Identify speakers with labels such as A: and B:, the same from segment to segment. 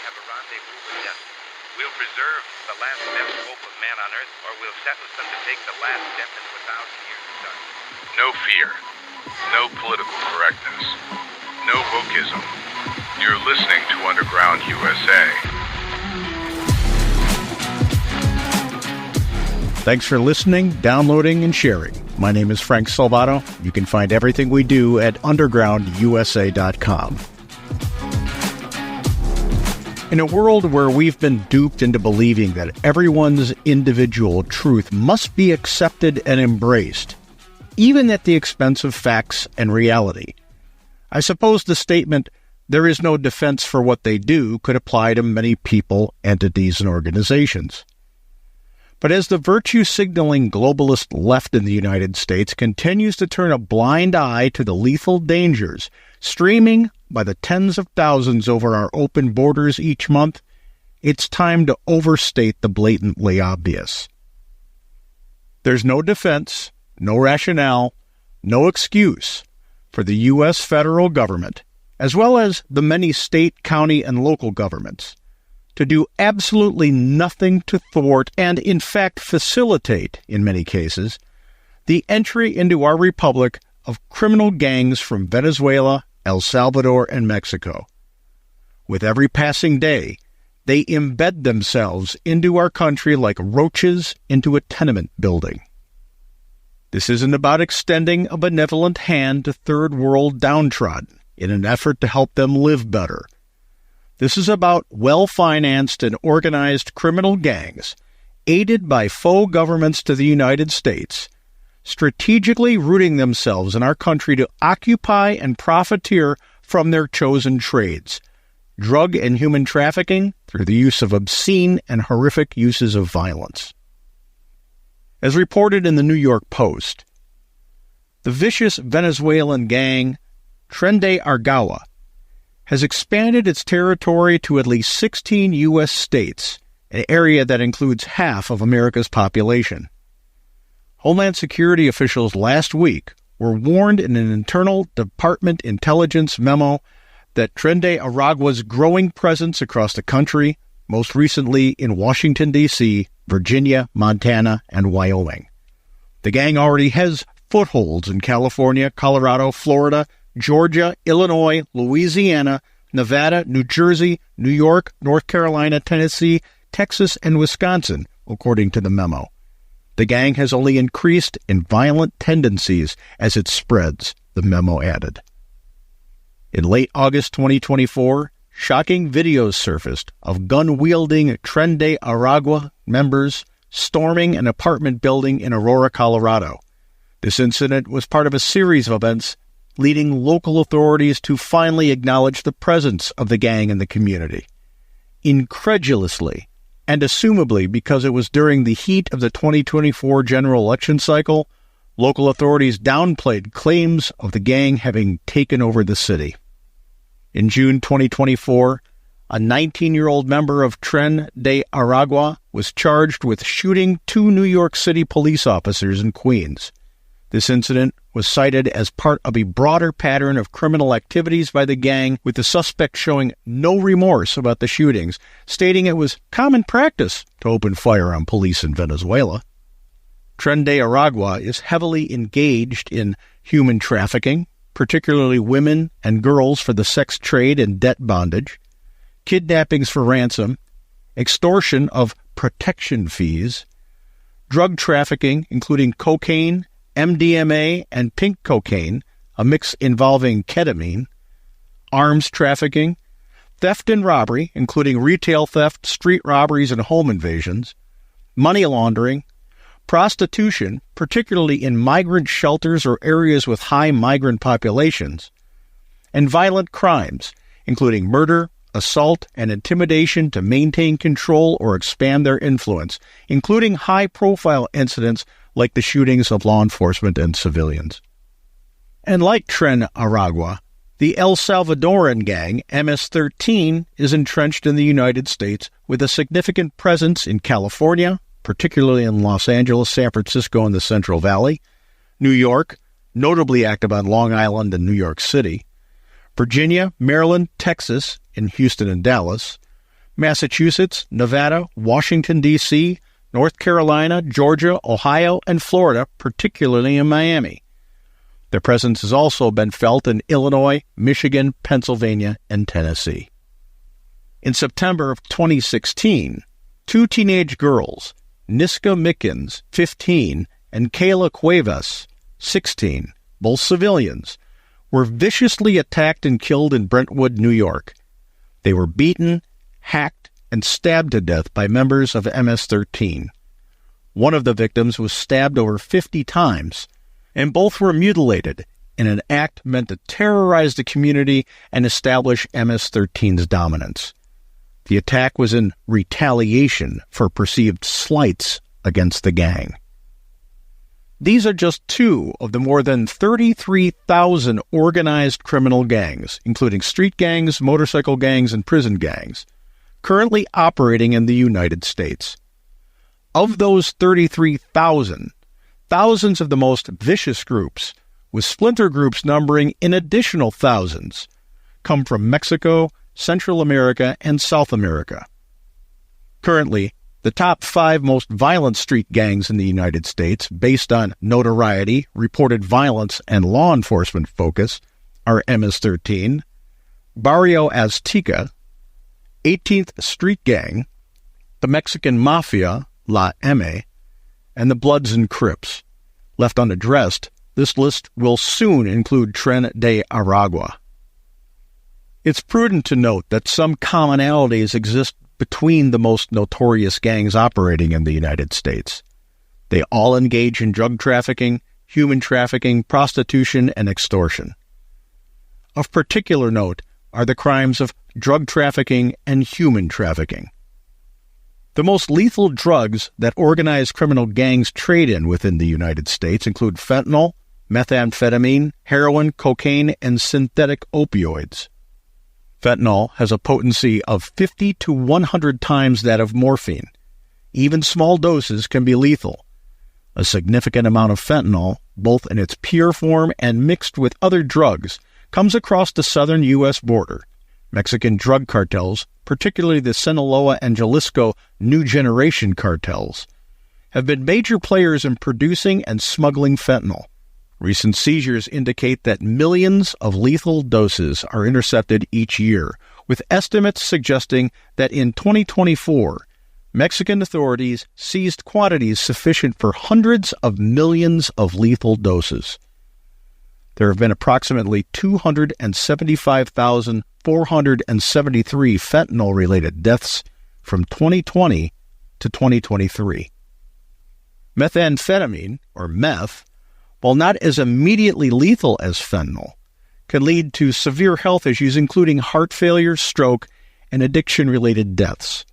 A: have a rendezvous with death. We'll preserve the last best hope of man on Earth, or we'll sentence them to take the last step into 1,000 years of darkness.
B: No fear. No political correctness. No wokeism. You're listening to Underground USA.
C: Thanks for listening, downloading, and sharing. My name is Frank Salvador. You can find everything we do at undergroundusa.com. In a world where we've been duped into believing that everyone's individual truth must be accepted and embraced, even at the expense of facts and reality, I suppose the statement, "there is no defense for what they do," could apply to many people, entities, and organizations. But as the virtue-signaling globalist left in the United States continues to turn a blind eye to the lethal dangers streaming by the tens of thousands over our open borders each month, it's time to overstate the blatantly obvious. There's no defense, no rationale, no excuse for the U.S. federal government, as well as the many state, county, and local governments, to do absolutely nothing to thwart and, in fact, facilitate, in many cases, the entry into our republic of criminal gangs from Venezuela, El Salvador, and Mexico. With every passing day, they embed themselves into our country like roaches into a tenement building. This isn't about extending a benevolent hand to third world downtrodden in an effort to help them live better. This is about well-financed and organized criminal gangs, aided by faux governments to the United States, strategically rooting themselves in our country to occupy and profiteer from their chosen trades, drug and human trafficking through the use of obscene and horrific uses of violence. As reported in the New York Post, the vicious Venezuelan gang Tren de Aragua has expanded its territory to at least 16 U.S. states, an area that includes half of America's population. Homeland Security officials last week were warned in an internal Department intelligence memo that Tren de Aragua's growing presence across the country, most recently in Washington, D.C., Virginia, Montana, and Wyoming. The gang already has footholds in California, Colorado, Florida, Georgia, Illinois, Louisiana, Nevada, New Jersey, New York, North Carolina, Tennessee, Texas, and Wisconsin, according to the memo. The gang has only increased in violent tendencies as it spreads, the memo added. In late August 2024, shocking videos surfaced of gun-wielding Tren de Aragua members storming an apartment building in Aurora, Colorado. This incident was part of a series of events leading local authorities to finally acknowledge the presence of the gang in the community. Incredulously, and assumably because it was during the heat of the 2024 general election cycle, local authorities downplayed claims of the gang having taken over the city. In June 2024, a 19-year-old member of Tren de Aragua was charged with shooting 2 New York City police officers in Queens. This incident was cited as part of a broader pattern of criminal activities by the gang, with the suspect showing no remorse about the shootings, stating it was common practice to open fire on police in Venezuela. Tren de Aragua is heavily engaged in human trafficking, particularly women and girls for the sex trade and debt bondage, kidnappings for ransom, extortion of protection fees, drug trafficking, including cocaine, MDMA, and pink cocaine, a mix involving ketamine, arms trafficking, theft and robbery, including retail theft, street robberies, and home invasions, money laundering, prostitution, particularly in migrant shelters or areas with high migrant populations, and violent crimes, including murder, assault, and intimidation to maintain control or expand their influence, including high-profile incidents like the shootings of law enforcement and civilians. And like Tren Aragua, the El Salvadoran gang, MS-13, is entrenched in the United States with a significant presence in California, particularly in Los Angeles, San Francisco, and the Central Valley, New York, notably active on Long Island and New York City, Virginia, Maryland, Texas, in Houston and Dallas, Massachusetts, Nevada, Washington, D.C., North Carolina, Georgia, Ohio, and Florida, particularly in Miami. Their presence has also been felt in Illinois, Michigan, Pennsylvania, and Tennessee. In September of 2016, two teenage girls, Niska Mickens, 15, and Kayla Cuevas, 16, both civilians, were viciously attacked and killed in Brentwood, New York. They were beaten, hacked, and stabbed to death by members of MS-13. One of the victims was stabbed over 50 times, and both were mutilated in an act meant to terrorize the community and establish MS-13's dominance. The attack was in retaliation for perceived slights against the gang. These are just two of the more than 33,000 organized criminal gangs, including street gangs, motorcycle gangs, and prison gangs, currently operating in the United States. Of those 33,000, thousands of the most vicious groups, with splinter groups numbering an additional thousands, come from Mexico, Central America, and South America. Currently, the top 5 most violent street gangs in the United States, based on notoriety, reported violence, and law enforcement focus, are MS-13, Barrio Azteca, 18th Street Gang, the Mexican Mafia, La M, and the Bloods and Crips. Left unaddressed, this list will soon include Tren de Aragua. It's prudent to note that some commonalities exist between the most notorious gangs operating in the United States. They all engage in drug trafficking, human trafficking, prostitution, and extortion. Of particular note are the crimes of drug trafficking and human trafficking. The most lethal drugs that organized criminal gangs trade in within the United States include fentanyl, methamphetamine, heroin, cocaine, and synthetic opioids. Fentanyl has a potency of 50 to 100 times that of morphine. Even small doses can be lethal. A significant amount of fentanyl, both in its pure form and mixed with other drugs, comes across the southern U.S. border. Mexican drug cartels, particularly the Sinaloa and Jalisco New Generation cartels, have been major players in producing and smuggling fentanyl. Recent seizures indicate that millions of lethal doses are intercepted each year, with estimates suggesting that in 2024, Mexican authorities seized quantities sufficient for hundreds of millions of lethal doses. There have been approximately 275,473 fentanyl-related deaths from 2020 to 2023. Methamphetamine, or meth, while not as immediately lethal as fentanyl, can lead to severe health issues including heart failure, stroke, and addiction-related deaths.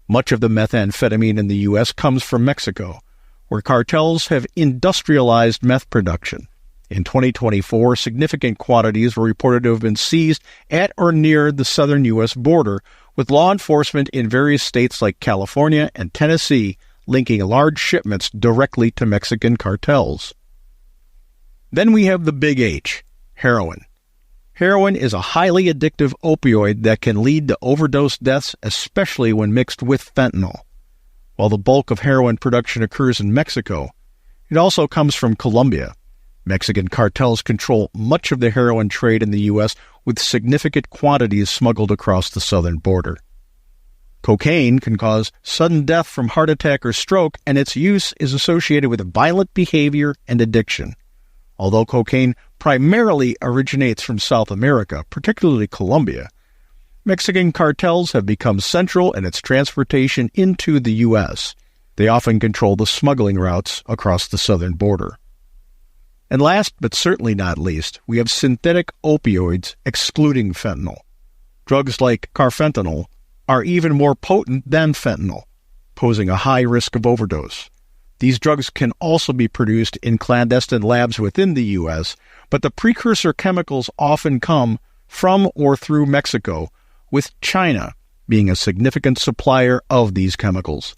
C: Much of the methamphetamine in the U.S. comes from Mexico, where cartels have industrialized meth production. In 2024, significant quantities were reported to have been seized at or near the southern U.S. border, with law enforcement in various states like California and Tennessee linking large shipments directly to Mexican cartels. Then we have the big H, heroin. Heroin is a highly addictive opioid that can lead to overdose deaths, especially when mixed with fentanyl. While the bulk of heroin production occurs in Mexico, it also comes from Colombia. Mexican cartels control much of the heroin trade in the U.S., with significant quantities smuggled across the southern border. Cocaine can cause sudden death from heart attack or stroke, and its use is associated with violent behavior and addiction. Although cocaine primarily originates from South America, particularly Colombia, Mexican cartels have become central in its transportation into the U.S. They often control the smuggling routes across the southern border. And last but certainly not least, we have synthetic opioids excluding fentanyl. Drugs like carfentanil are even more potent than fentanyl, posing a high risk of overdose. These drugs can also be produced in clandestine labs within the U.S., but the precursor chemicals often come from or through Mexico, with China being a significant supplier of these chemicals.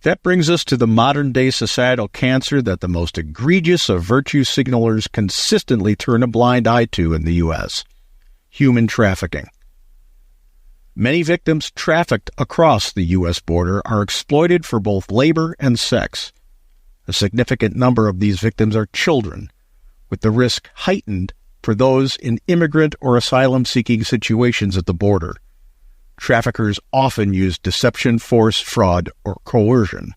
C: That brings us to the modern-day societal cancer that the most egregious of virtue signalers consistently turn a blind eye to in the U.S., human trafficking. Many victims trafficked across the U.S. border are exploited for both labor and sex. A significant number of these victims are children, with the risk heightened for those in immigrant or asylum-seeking situations at the border. Traffickers often use deception, force, fraud, or coercion.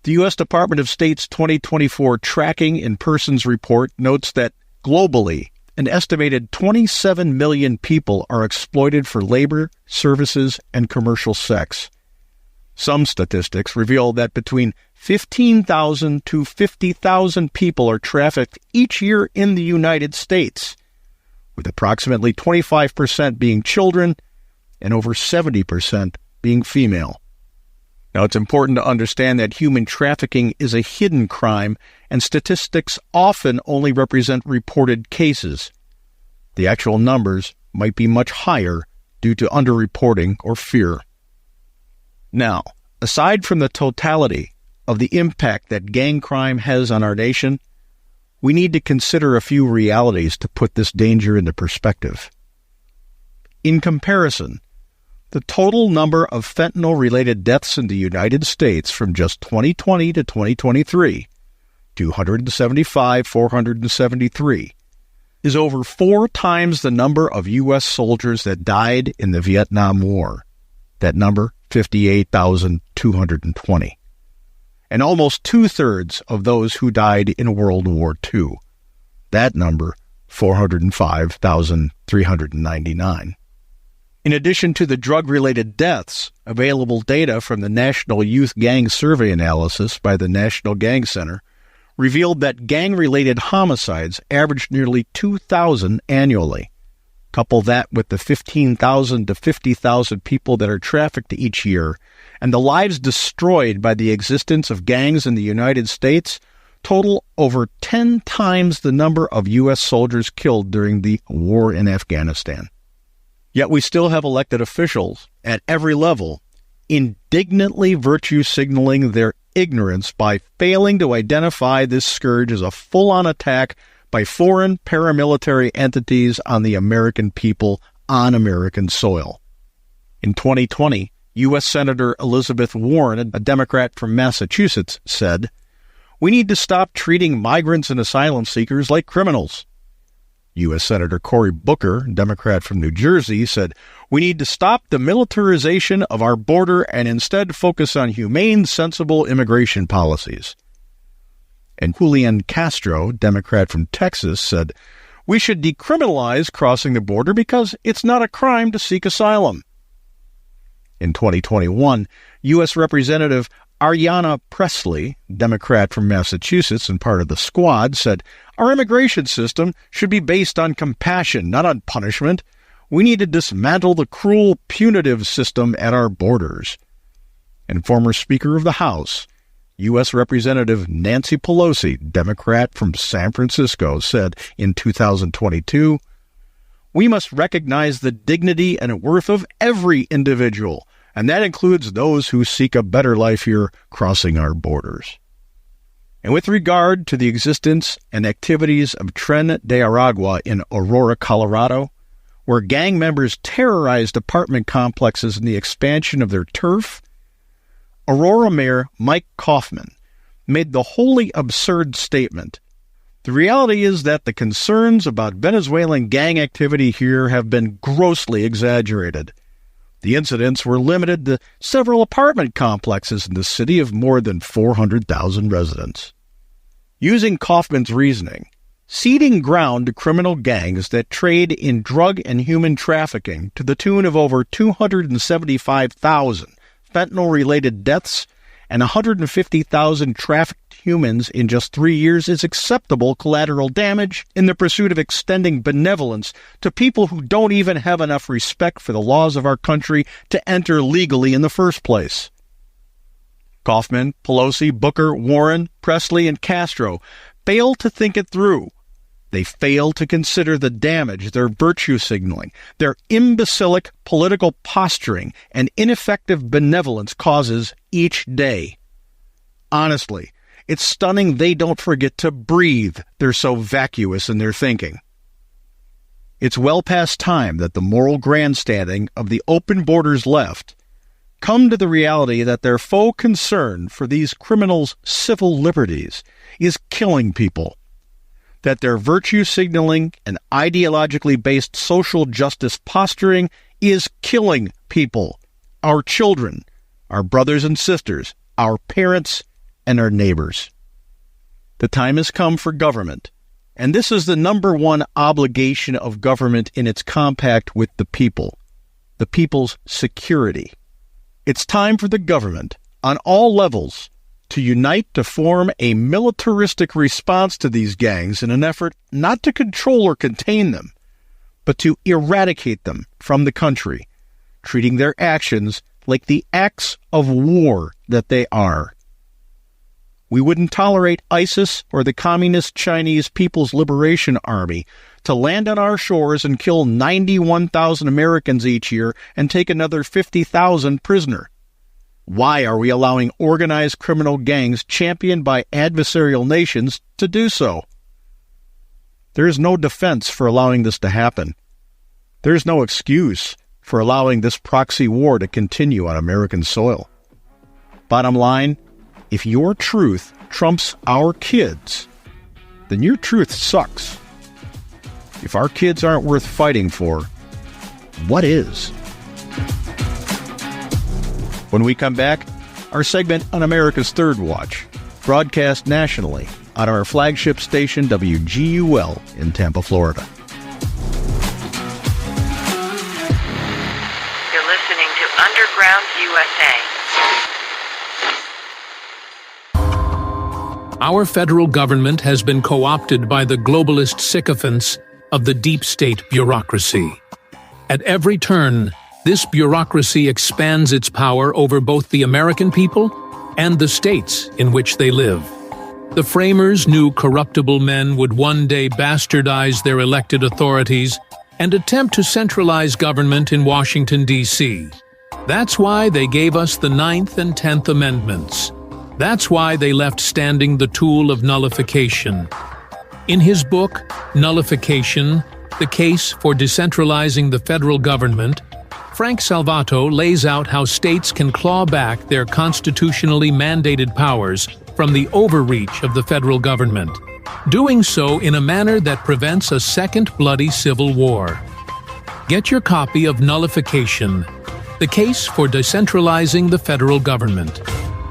C: The U.S. Department of State's 2024 Tracking in Persons report notes that, globally, an estimated 27 million people are exploited for labor, services, and commercial sex. Some statistics reveal that between 15,000 to 50,000 people are trafficked each year in the United States, with approximately 25% being children and over 70% being female. Now, it's important to understand that human trafficking is a hidden crime, and statistics often only represent reported cases. The actual numbers might be much higher due to underreporting or fear. Now, aside from the totality of the impact that gang crime has on our nation, we need to consider a few realities to put this danger into perspective. In comparison, the total number of fentanyl-related deaths in the United States from just 2020 to 2023, 473, is over 4 times the number of U.S. soldiers that died in the Vietnam War. That number, 58,220. And almost 2/3 of those who died in World War II. That number, 405,399. In addition to the drug-related deaths, available data from the National Youth Gang Survey analysis by the National Gang Center revealed that gang-related homicides averaged nearly 2,000 annually. Couple that with the 15,000 to 50,000 people that are trafficked each year, and the lives destroyed by the existence of gangs in the United States total over 10 times the number of U.S. soldiers killed during the war in Afghanistan. Yet we still have elected officials at every level indignantly virtue signaling their ignorance by failing to identify this scourge as a full-on attack by foreign paramilitary entities on the American people on American soil. In 2020, U.S. Senator Elizabeth Warren, a Democrat from Massachusetts, said, "We need to stop treating migrants and asylum seekers like criminals." U.S. Senator Cory Booker, Democrat from New Jersey, said, "We need to stop the militarization of our border and instead focus on humane, sensible immigration policies." And Julian Castro, Democrat from Texas, said, "We should decriminalize crossing the border because it's not a crime to seek asylum." In 2021, U.S. Representative Ayanna Pressley, Democrat from Massachusetts and part of the Squad, said, "Our immigration system should be based on compassion, not on punishment. We need to dismantle the cruel, punitive system at our borders." And former Speaker of the House, U.S. Representative Nancy Pelosi, Democrat from San Francisco, said in 2022, "We must recognize the dignity and worth of every individual, and that includes those who seek a better life here crossing our borders." And with regard to the existence and activities of Tren de Aragua in Aurora, Colorado, where gang members terrorized apartment complexes in the expansion of their turf, Aurora Mayor Mike Kaufman made the wholly absurd statement, "The reality is that the concerns about Venezuelan gang activity here have been grossly exaggerated. The incidents were limited to several apartment complexes in the city of more than 400,000 residents." Using Kaufman's reasoning, ceding ground to criminal gangs that trade in drug and human trafficking to the tune of over 275,000 fentanyl-related deaths and 150,000 trafficked humans in just 3 years is acceptable collateral damage in the pursuit of extending benevolence to people who don't even have enough respect for the laws of our country to enter legally in the first place. Kaufman, Pelosi, Booker, Warren, Pressley, and Castro fail to think it through. They fail to consider the damage their virtue signaling, their imbecilic political posturing, and ineffective benevolence causes each day. Honestly, it's stunning they don't forget to breathe. They're so vacuous in their thinking. It's well past time that the moral grandstanding of the open borders left come to the reality that their faux concern for these criminals' civil liberties is killing people, that their virtue signaling and ideologically based social justice posturing is killing people, our children, our brothers and sisters, our parents, and our neighbors. The time has come for government, and this is the number one obligation of government in its compact with the people's security. It's time for the government, on all levels, to unite to form a militaristic response to these gangs in an effort not to control or contain them, but to eradicate them from the country, treating their actions like the acts of war that they are. We wouldn't tolerate ISIS or the Communist Chinese People's Liberation Army to land on our shores and kill 91,000 Americans each year and take another 50,000 prisoner. Why are we allowing organized criminal gangs championed by adversarial nations to do so? There is no defense for allowing this to happen. There is no excuse for allowing this proxy war to continue on American soil. Bottom line, if your truth trumps our kids, then your truth sucks. If our kids aren't worth fighting for, what is? When we come back, our segment on America's Third Watch, broadcast nationally on our flagship station WGUL in Tampa, Florida.
D: You're listening to Underground USA.
E: Our federal government has been co-opted by the globalist sycophants of the deep state bureaucracy. At every turn, this bureaucracy expands its power over both the American people and the states in which they live. The framers knew corruptible men would one day bastardize their elected authorities and attempt to centralize government in Washington, D.C. That's why they gave us the 9th and 10th Amendments. That's why they left standing the tool of nullification. In his book, Nullification, The Case for Decentralizing the Federal Government, Frank Salvato lays out how states can claw back their constitutionally mandated powers from the overreach of the federal government, doing so in a manner that prevents a second bloody civil war. Get your copy of Nullification, The Case for Decentralizing the Federal Government.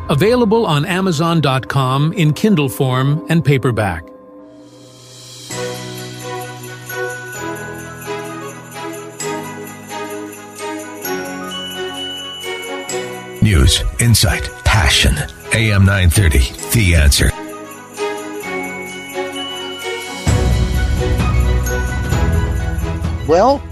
E: Available on Amazon.com in Kindle form and paperback.
F: News, insight, passion. AM 930, The Answer.
G: Well,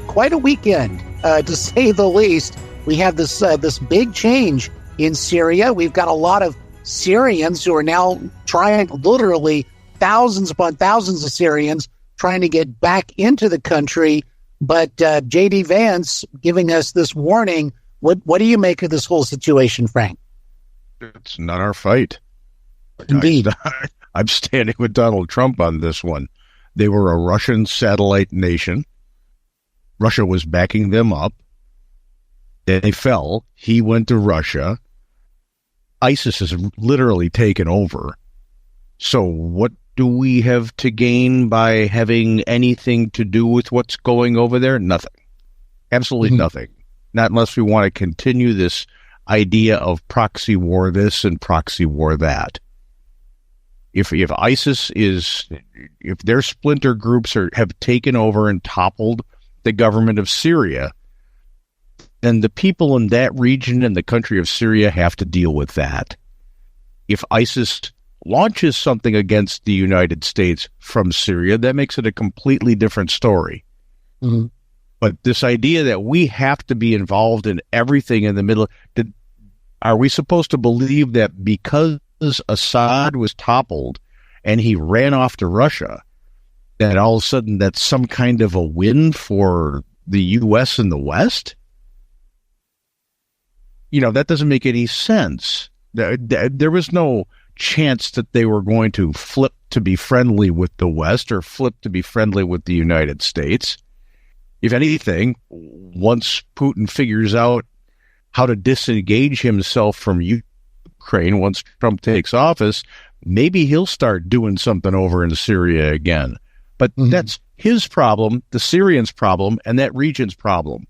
G: quite a weekend, to say the least. We have this big change in Syria. We've got a lot of Syrians who are now trying, literally thousands upon thousands of Syrians trying to get back into the country. But J.D. Vance giving us this warning. What do you make of this whole situation, Frank?
C: It's not our fight.
G: Indeed.
C: I'm standing with Donald Trump on this one. They were a Russian satellite nation. Russia was backing them up. They fell. He went to Russia. ISIS has literally taken over. So what do we have to gain by having anything to do with what's going over there? Nothing. Absolutely nothing. Not unless we want to continue this idea of proxy war this and proxy war that. If ISIS if their splinter groups have taken over and toppled the government of Syria, then the people in that region and the country of Syria have to deal with that. If ISIS launches something against the United States from Syria, that makes it a completely different story. Mm-hmm. But this idea that we have to be involved in everything in the middle, are we supposed to believe that because Assad was toppled and he ran off to Russia, that all of a sudden that's some kind of a win for the U.S. and the West? That doesn't make any sense. There was no chance that they were going to flip to be friendly with the West or flip to be friendly with the United States. If anything, once Putin figures out how to disengage himself from Ukraine, once Trump takes office, maybe he'll start doing something over in Syria again. But that's his problem, the Syrians' problem, and that region's problem.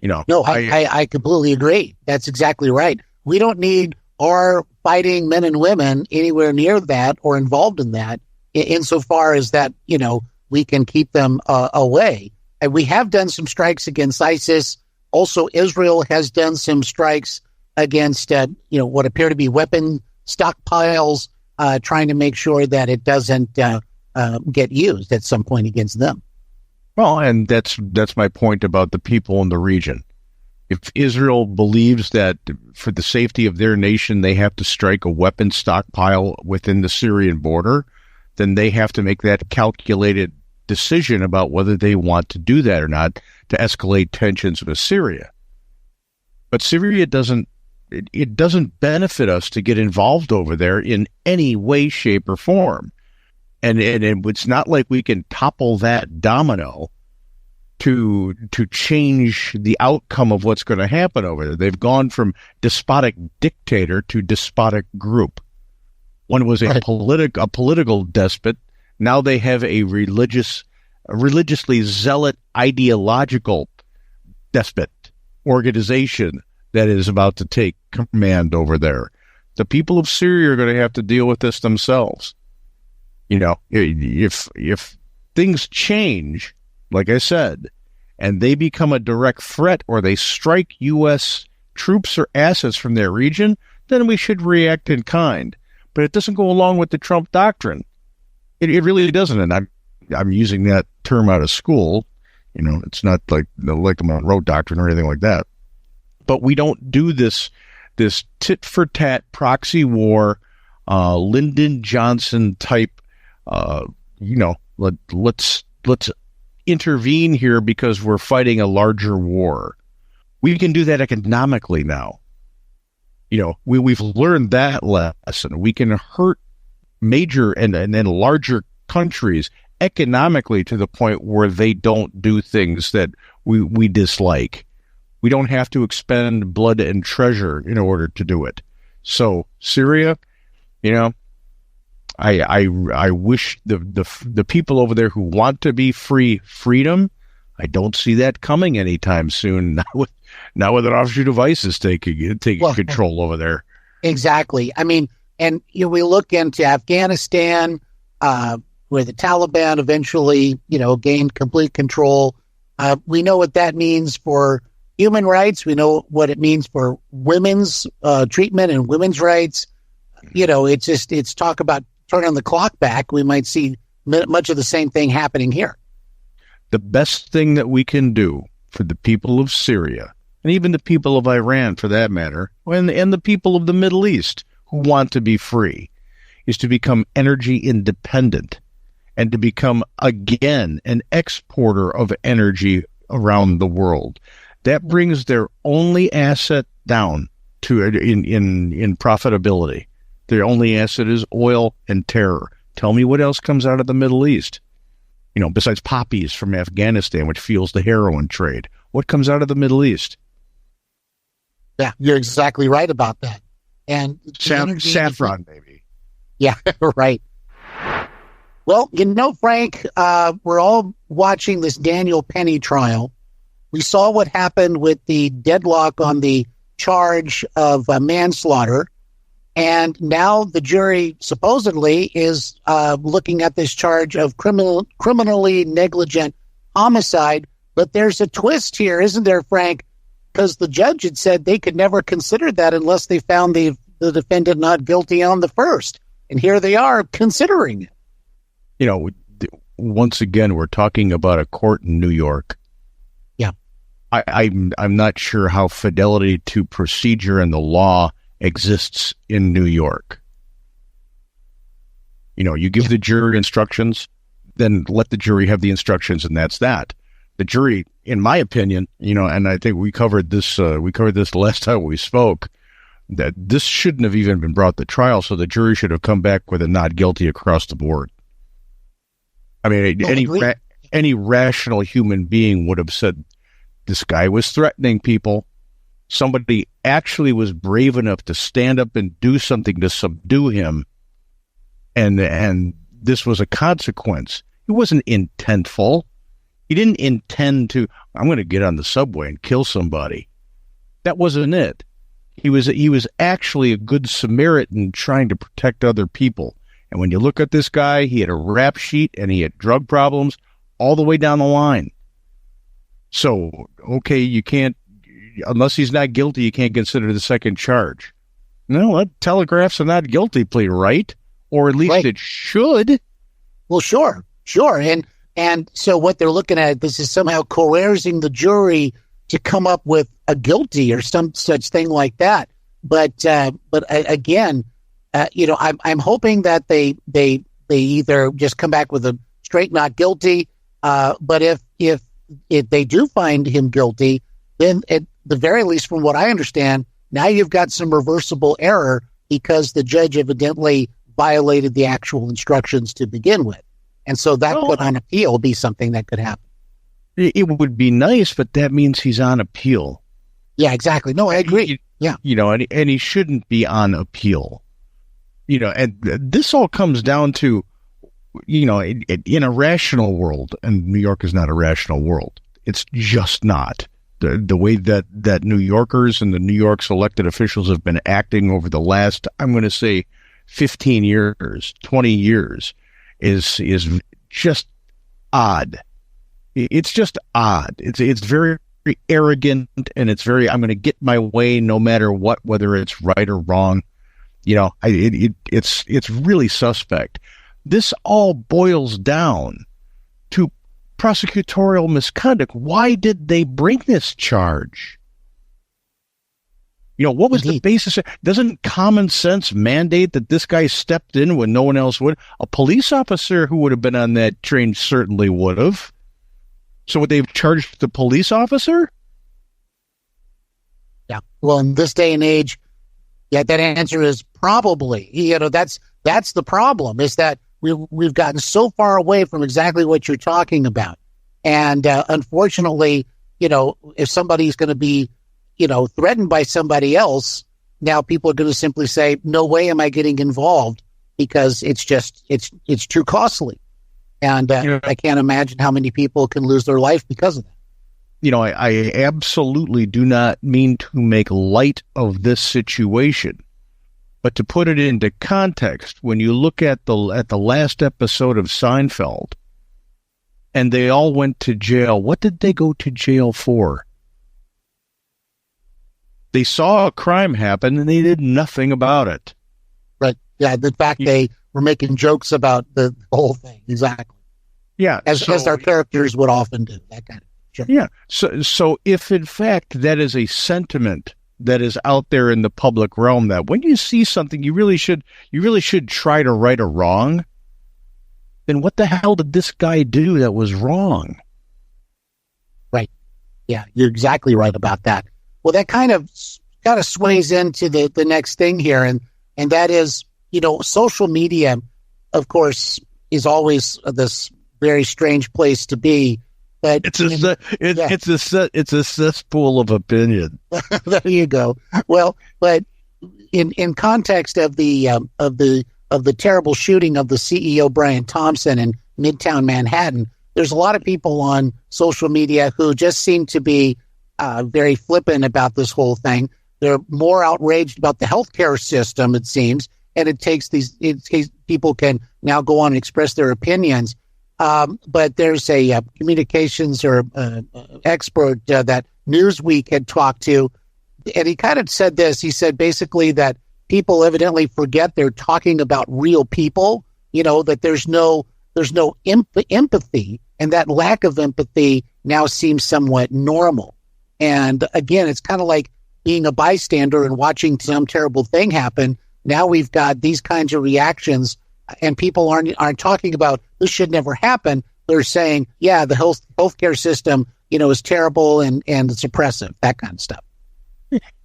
C: No,
G: I completely agree. That's exactly right. We don't need our fighting men and women anywhere near that or involved in that, insofar as that, we can keep them away. And we have done some strikes against ISIS. Also, Israel has done some strikes against, what appear to be weapon stockpiles, trying to make sure that it doesn't get used at some point against them.
C: Well, and that's my point about the people in the region. If Israel believes that for the safety of their nation, they have to strike a weapon stockpile within the Syrian border, then they have to make that calculated decision about whether they want to do that or not to escalate tensions with Syria. But Syria doesn't benefit us to get involved over there in any way, shape, or form. And it's not like we can topple that domino to change the outcome of what's going to happen over there. They've gone from despotic dictator to despotic group. One was a political despot. Now they have a religiously zealot ideological despot organization that is about to take command over there. The people of Syria are going to have to deal with this themselves. If things change, like I said, and they become a direct threat or they strike U.S. troops or assets from their region, then we should react in kind. But it doesn't go along with the Trump doctrine. It really doesn't. And I'm using that term out of school. It's not like the Monroe doctrine or anything like that. But we don't do this tit-for-tat proxy war, Lyndon Johnson type. Let's intervene here because we're fighting a larger war. We can do that economically now. We've learned that lesson. We can hurt major and then larger countries economically to the point where they don't do things that we dislike. We don't have to expend blood and treasure in order to do it. So Syria, I wish the people over there who want to be freedom. I don't see that coming anytime soon. Not with an offshoot of ISIS taking control over there. Exactly.
G: I mean, and we look into Afghanistan, where the Taliban eventually, gained complete control. We know what that means for human rights. We know what it means for women's treatment and women's rights. It's talk about turning the clock back. We might see much of the same thing happening here.
C: The best thing that we can do for the people of Syria, and even the people of Iran for that matter, and the people of the Middle East who want to be free, is to become energy independent and to become, again, an exporter of energy around the world. That brings their only asset down to in profitability. Their only asset is oil and terror. Tell me what else comes out of the Middle East. Besides poppies from Afghanistan, which fuels the heroin trade. What comes out of the Middle East?
G: Yeah, you're exactly right about that. And
C: saffron, maybe.
G: Yeah, right. Well, Frank, we're all watching this Daniel Penny trial. We saw what happened with the deadlock on the charge of manslaughter. And now the jury supposedly is looking at this charge of criminally negligent homicide. But there's a twist here, isn't there, Frank? Because the judge had said they could never consider that unless they found the defendant not guilty on the first. And here they are considering it.
C: Once again, we're talking about a court in New York.
G: Yeah.
C: I'm not sure how fidelity to procedure and the law exists in New York. You give the jury instructions, then let the jury have the instructions, and that's that. The jury, in my opinion, and I think we covered this the last time we spoke, that this shouldn't have even been brought to trial, so the jury should have come back with a not guilty across the board. I mean, any rational human being would have said, this guy was threatening people. Somebody actually was brave enough to stand up and do something to subdue him, and this was a consequence. It wasn't intentful. He didn't intend to, I'm going to get on the subway and kill somebody. That wasn't it. He was actually a good Samaritan trying to protect other people. And when you look at this guy, he had a rap sheet and he had drug problems all the way down the line. So, okay, you can't, unless he's not guilty, you can't consider the second charge. No, that telegraphs a not guilty plea, right? Or at least it should.
G: Well, sure. And so what they're looking at, this is somehow coercing the jury to come up with a guilty or some such thing like that. But again, I'm hoping that they either just come back with a straight not guilty. But if they do find him guilty, then at the very least, from what I understand, now you've got some reversible error because the judge evidently violated the actual instructions to begin with. And so that could on appeal be something that could happen.
C: It would be nice, but that means he's on appeal.
G: Yeah, exactly. No, I agree. Yeah.
C: And he shouldn't be on appeal. And this all comes down to, in a rational world, and New York is not a rational world. It's just not. The way that New Yorkers and the New York's elected officials have been acting over the last, I'm going to say, 15 years, 20 years, is just odd. It's just odd. It's very arrogant, and it's very, I'm going to get my way no matter what, whether it's right or wrong. It's really suspect. This all boils down to prosecutorial misconduct. Why did they bring this charge? What was the basis? Doesn't common sense mandate that this guy stepped in when no one else would? A police officer who would have been on that train certainly would have. So would they have charged the police officer?
G: Yeah. Well, in this day and age, yeah, that answer is probably. That's the problem, is that we've gotten so far away from exactly what you're talking about. And unfortunately, if somebody's going to be threatened by somebody else, now people are going to simply say, no way am I getting involved, because it's too costly. And I can't imagine how many people can lose their life because of that.
C: I absolutely do not mean to make light of this situation, but to put it into context, when you look at the last episode of Seinfeld, and they all went to jail, what did they go to jail for? They saw a crime happen and they did nothing about it.
G: Right. Yeah. The fact they were making jokes about the whole thing. Exactly.
C: Yeah.
G: As our characters would often do. That kind of. Sure.
C: Yeah. So if in fact that is a sentiment that is out there in the public realm, that when you see something you really should try to right a wrong, then what the hell did this guy do that was wrong?
G: Right. Yeah. You're exactly right about that. Well, that kind of sways into the next thing here, and that is, social media, of course, is always this very strange place to be. But
C: it's a cesspool of opinion.
G: There you go. Well, but in context of the terrible shooting of the CEO Brian Thompson in Midtown Manhattan, there's a lot of people on social media who just seem to be very flippant about this whole thing. They're more outraged about the healthcare system, it seems, and it takes people can now go on and express their opinions. But there's a communications or expert that Newsweek had talked to, and he kind of said this. He said basically that people evidently forget they're talking about real people. That there's no empathy, and that lack of empathy now seems somewhat normal. And again, it's kind of like being a bystander and watching some terrible thing happen. Now we've got these kinds of reactions, and people aren't talking about this should never happen. They're saying, yeah, the healthcare system, is terrible and it's oppressive, that kind of stuff.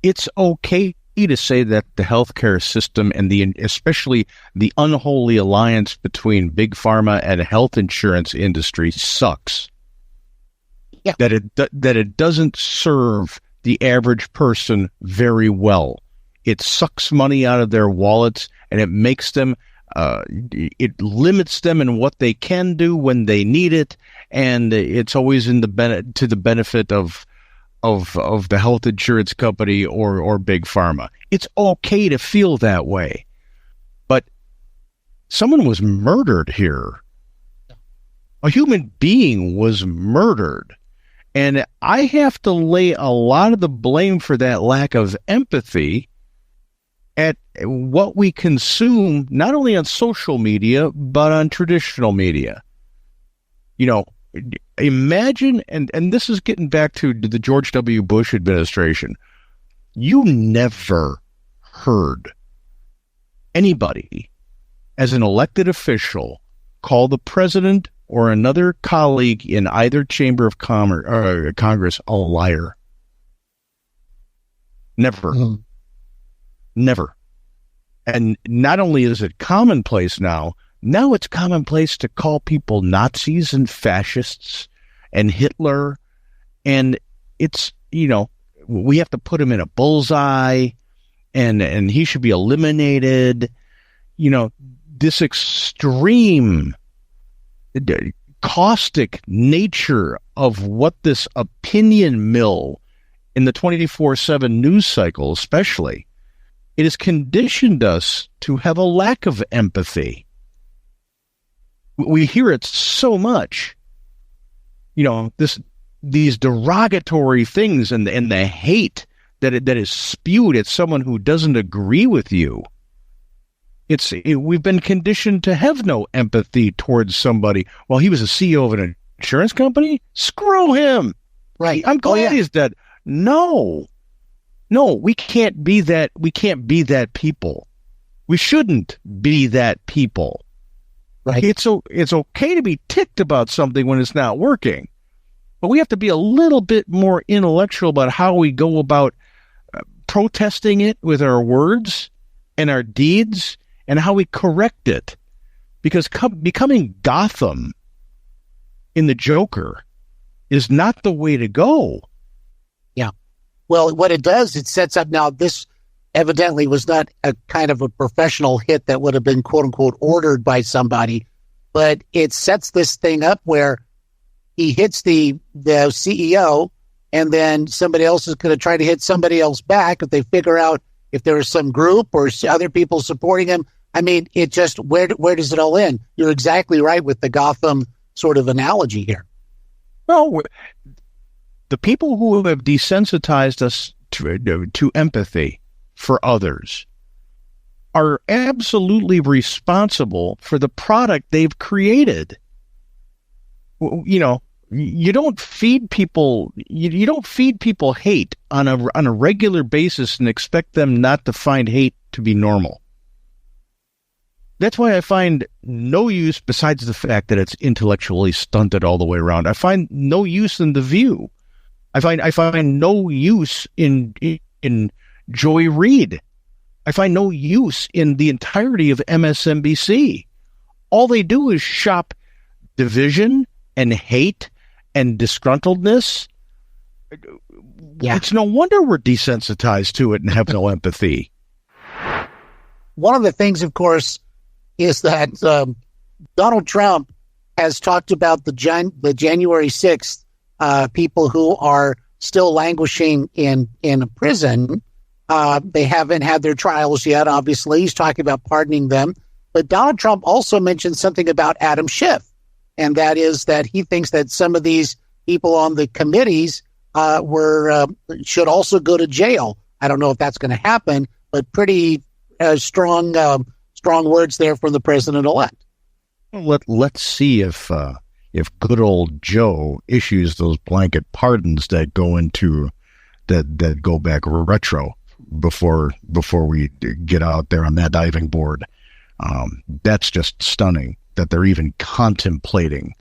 C: It's okay to say that the healthcare system and especially the unholy alliance between big pharma and health insurance industry sucks.
G: Yeah.
C: That it doesn't serve the average person very well. It sucks money out of their wallets, and it makes them. It limits them in what they can do when they need it, and it's always to the benefit of the health insurance company or big pharma. It's okay to feel that way, but someone was murdered here. A human being was murdered, and I have to lay a lot of the blame for that lack of empathy at what we consume, not only on social media, but on traditional media. You know, imagine, and this is getting back to the George W. Bush administration. You never heard anybody, as an elected official, call the president or another colleague in either chamber of Congress a liar. Never. Mm-hmm. Never. And not only is it commonplace now it's commonplace to call people Nazis and fascists and Hitler. And it's, we have to put him in a bullseye and he should be eliminated. This extreme caustic nature of what this opinion mill in the 24/7 news cycle, especially, it has conditioned us to have a lack of empathy. We hear it so much. These derogatory things and the hate that is spewed at someone who doesn't agree with you. We've been conditioned to have no empathy towards somebody. Well, he was a CEO of an insurance company? Screw him.
G: Right.
C: I'm glad he's dead. No, we can't be that. We can't be that people. We shouldn't be that people.
G: Right.
C: It's okay to be ticked about something when it's not working, but we have to be a little bit more intellectual about how we go about protesting it with our words and our deeds and how we correct it. Because becoming Gotham in the Joker is not the way to go.
G: Yeah. Well, what it does, it sets up now, this evidently was not a kind of a professional hit that would have been, quote unquote, ordered by somebody, but it sets this thing up where he hits the CEO and then somebody else is going to try to hit somebody else back if they figure out if there is some group or other people supporting him. I mean, it just, where does it all end? You're exactly right with the Gotham sort of analogy here.
C: Well, the people who have desensitized us to empathy for others are absolutely responsible for the product they've created. You don't feed people. You don't feed people hate on a regular basis and expect them not to find hate to be normal. That's why I find no use, besides the fact that it's intellectually stunted all the way around. I find no use in The View. I find no use in Joy Reid. I find no use in the entirety of MSNBC. All they do is shop division and hate and disgruntledness. Yeah. It's no wonder we're desensitized to it and have no empathy.
G: One of the things, of course, is that Donald Trump has talked about the January 6th people who are still languishing in prison. They haven't had their trials yet, obviously. He's talking about pardoning them. But Donald Trump also mentioned something about Adam Schiff, and that is that he thinks that some of these people on the committees should also go to jail. I don't know if that's going to happen, but pretty strong words there from the president-elect.
C: Let's see if good old Joe issues those blanket pardons that go back retro before we get out there on that diving board. That's just stunning that they're even contemplating.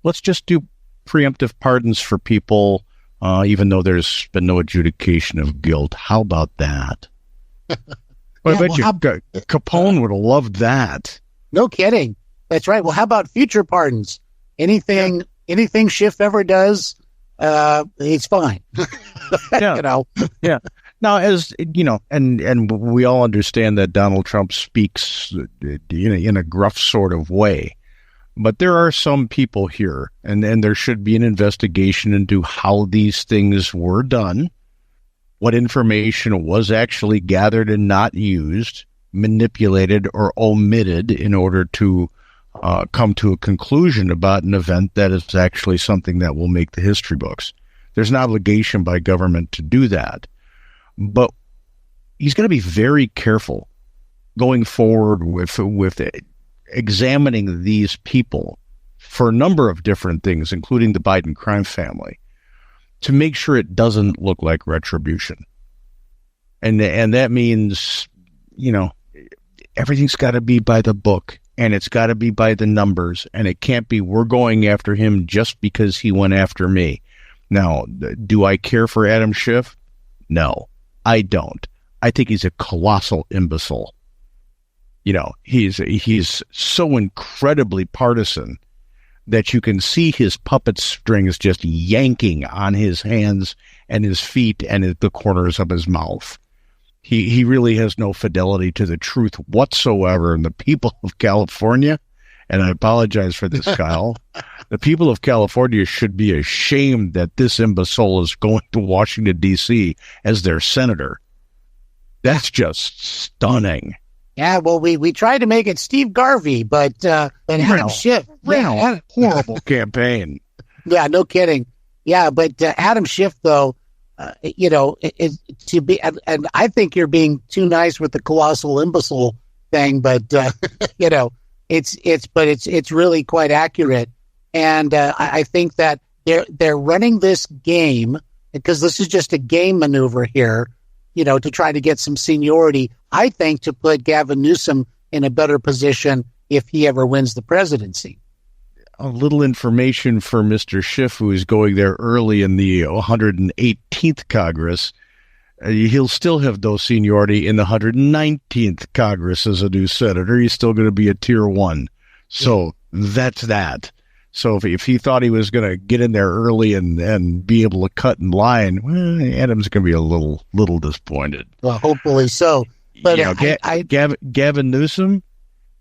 C: Let's just do preemptive pardons for people, even though there's been no adjudication of guilt. How about that? Well, I bet Capone would have loved that.
G: No kidding. That's right. Well, how about future pardons? Anything Schiff ever does, it's fine.
C: Yeah. Yeah. Now, as you know, and we all understand that Donald Trump speaks in a gruff sort of way, but there are some people here, and there should be an investigation into how these things were done, what information was actually gathered and not used, manipulated, or omitted in order to come to a conclusion about an event that is actually something that will make the history books. There's an obligation by government to do that. But he's going to be very careful going forward with examining these people for a number of different things, including the Biden crime family, to make sure it doesn't look like retribution. And that means, everything's got to be by the book, and it's got to be by the numbers, and it can't be we're going after him just because he went after me. Now, do I care for Adam Schiff? No, I don't. I think he's a colossal imbecile. He's so incredibly partisan that you can see his puppet strings just yanking on his hands and his feet and at the corners of his mouth. He really has no fidelity to the truth whatsoever. And the people of California, and I apologize for this, Kyle, the people of California should be ashamed that this imbecile is going to Washington, D.C. as their senator. That's just stunning.
G: Yeah, well, we tried to make it Steve Garvey, but Adam Schiff.
C: Horrible campaign.
G: Yeah, no kidding. Yeah, but Adam Schiff, though, to be, and I think you're being too nice with the colossal imbecile thing, but it's really quite accurate, and I think that they're running this game because this is just a game maneuver here, to try to get some seniority. I think to put Gavin Newsom in a better position if he ever wins the presidency.
C: A little information for Mr. Schiff, who is going there early in the 118th Congress. He'll still have no seniority in the 119th Congress as a new senator. He's still going to be a tier 1. So that's that. So if he thought he was going to get in there early and be able to cut in line, Adam's going to be a little disappointed.
G: Well, hopefully so. But
C: Gavin Newsom,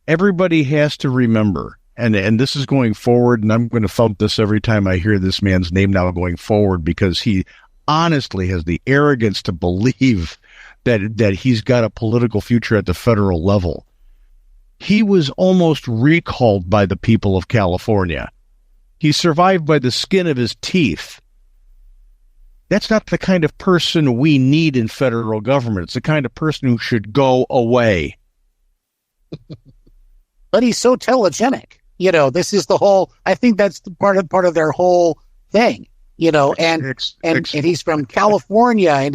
C: everybody has to remember, and this is going forward, and I'm going to thump this every time I hear this man's name now going forward, because he honestly has the arrogance to believe that he's got a political future at the federal level. He was almost recalled by the people of California. He survived by the skin of his teeth. That's not the kind of person we need in federal government. It's the kind of person who should go away.
G: But he's so telegenic. This is the whole, I think that's part of their whole thing, and he's from California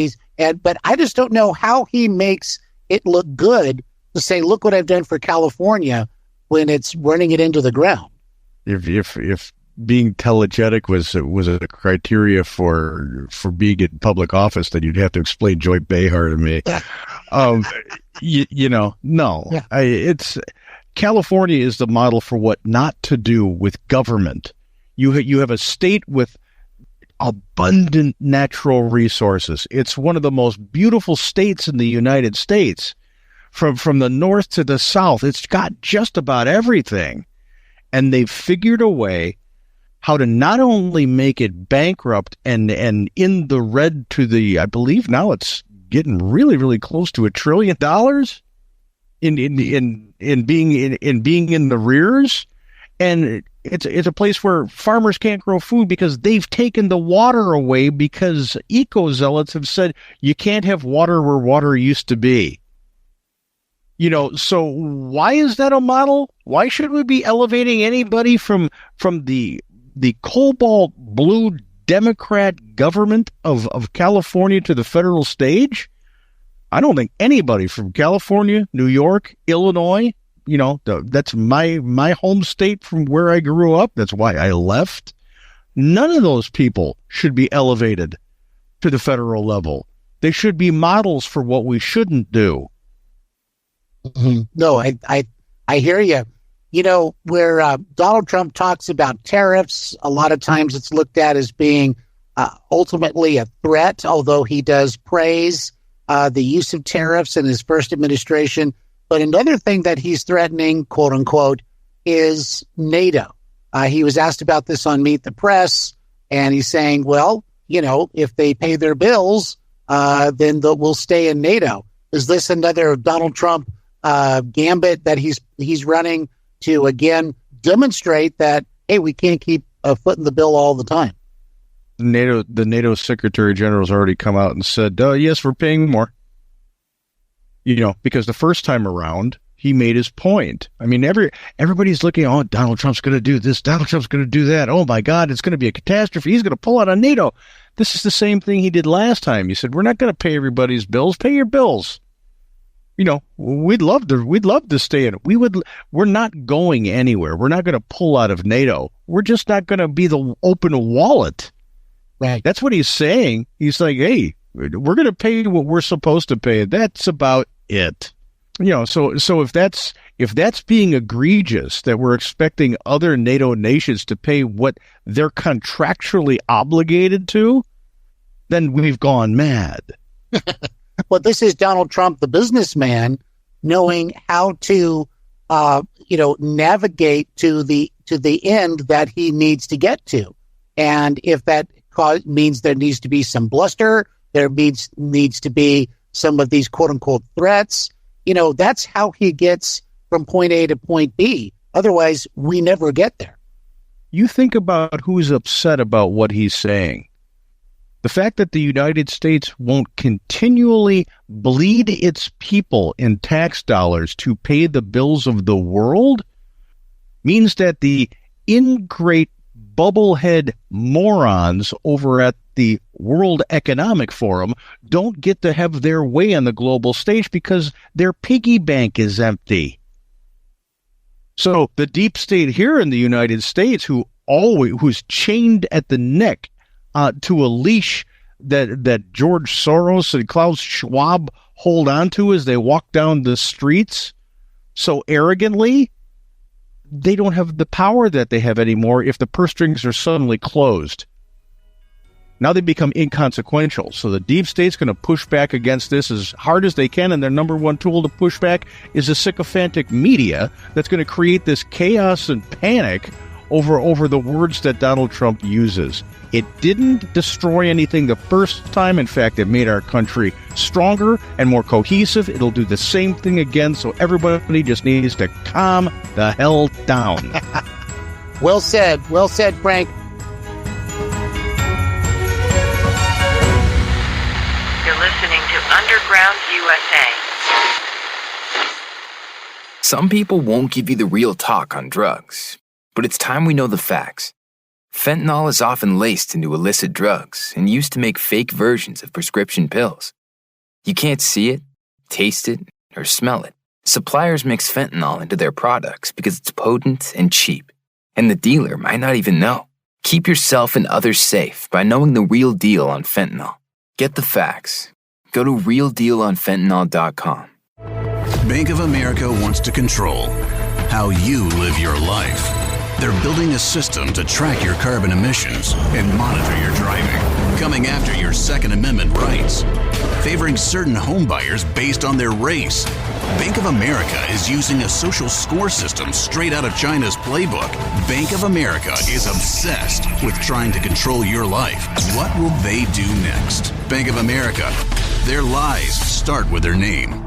G: but I just don't know how he makes it look good to say, look what I've done for California when it's running it into the ground.
C: If being telegenic was a criteria for being in public office, then you'd have to explain Joy Behar to me. No. Yeah. It's California is the model for what not to do with government. You have a state with abundant natural resources. It's one of the most beautiful states in the United States. From the north to the south, it's got just about everything. And they've figured a way how to not only make it bankrupt and in the red to I believe now it's getting really, really close to $1 trillion in being in the rears. And it's a place where farmers can't grow food because they've taken the water away because eco-zealots have said you can't have water where water used to be. So why is that a model? Why should we be elevating anybody from the cobalt blue Democrat government of California to the federal stage? I don't think anybody from California, New York, Illinois, that's my home state from where I grew up. That's why I left. None of those people should be elevated to the federal level. They should be models for what we shouldn't do.
G: Mm-hmm. No, I hear you. You know, where Donald Trump talks about tariffs, a lot of times it's looked at as being ultimately a threat, although he does praise the use of tariffs in his first administration. But another thing that he's threatening, quote unquote, is NATO. He was asked about this on Meet the Press, and he's saying, well, you know, if they pay their bills, then we'll stay in NATO. Is this another Donald Trump gambit that he's running to, again, demonstrate that, hey, we can't keep a foot in the bill all the time?
C: The NATO Secretary General has already come out and said, yes, we're paying more. You know, because the first time around, he made his point. I mean, everybody's looking, oh, Donald Trump's going to do this, Donald Trump's going to do that. Oh, my God, it's going to be a catastrophe. He's going to pull out on NATO. This is the same thing he did last time. He said, we're not going to pay everybody's bills. Pay your bills. You know, we'd love to stay in it. We're not going anywhere. We're not going to pull out of NATO. We're just not going to be the open wallet.
G: Right.
C: That's what he's saying. He's like, hey, we're going to pay what we're supposed to pay. That's about it. You know, so if that's being egregious, that we're expecting other NATO nations to pay what they're contractually obligated to, then we've gone mad.
G: Well, this is Donald Trump, the businessman, knowing how to, navigate to the end that he needs to get to. And if that means there needs to be some bluster, there needs to be some of these quote unquote threats, you know, that's how he gets from point A to point B. Otherwise, we never get there.
C: You think about who's upset about what he's saying. The fact that the United States won't continually bleed its people in tax dollars to pay the bills of the world means that the ingrate bubblehead morons over at the World Economic Forum don't get to have their way on the global stage because their piggy bank is empty. So the deep state here in the United States, who's chained at the neck to a leash that George Soros and Klaus Schwab hold on to as they walk down the streets so arrogantly, they don't have the power that they have anymore if the purse strings are suddenly closed. Now they become inconsequential. So the deep state's going to push back against this as hard as they can, and their number one tool to push back is the sycophantic media that's going to create this chaos and panic over the words that Donald Trump uses. It didn't destroy anything the first time. In fact, it made our country stronger and more cohesive. It'll do the same thing again, so everybody just needs to calm the hell down.
G: Well said, Frank.
D: You're listening to Underground USA.
H: Some people won't give you the real talk on drugs, but it's time we know the facts. Fentanyl is often laced into illicit drugs and used to make fake versions of prescription pills. You can't see it, taste it, or smell it. Suppliers mix fentanyl into their products because it's potent and cheap, and the dealer might not even know. Keep yourself and others safe by knowing the real deal on fentanyl. Get the facts. Go to realdealonfentanyl.com.
I: Bank of America wants to control how you live your life. They're building a system to track your carbon emissions and monitor your driving, coming after your Second Amendment rights, favoring certain homebuyers based on their race. Bank of America is using a social score system straight out of China's playbook. Bank of America is obsessed with trying to control your life. What will they do next? Bank of America. Their lies start with their name.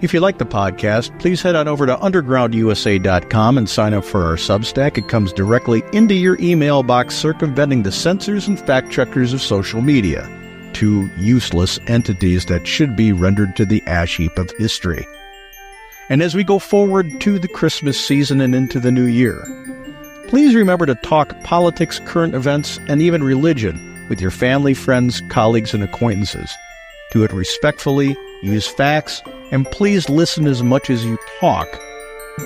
C: If you like the podcast, please head on over to undergroundusa.com and sign up for our Substack. It comes directly into your email box, circumventing the censors and fact-checkers of social media, two useless entities that should be rendered to the ash heap of history. And as we go forward to the Christmas season and into the new year, please remember to talk politics, current events, and even religion with your family, friends, colleagues, and acquaintances. Do it respectfully, use facts, and please listen as much as you talk.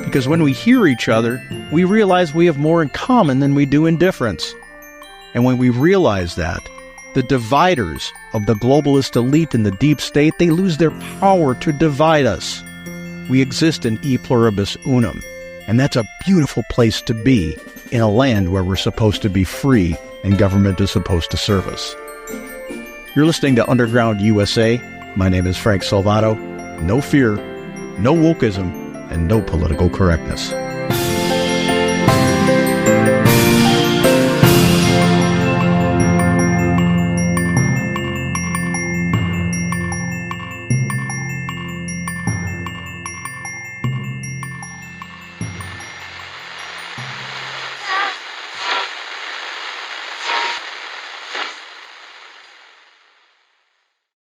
C: Because when we hear each other, we realize we have more in common than we do in difference. And when we realize that, the dividers of the globalist elite and the deep state, they lose their power to divide us. We exist in e pluribus unum, and that's a beautiful place to be in a land where we're supposed to be free and government is supposed to serve us. You're listening to Underground USA. My name is Frank Salvador. No fear, no wokeism, and no political correctness.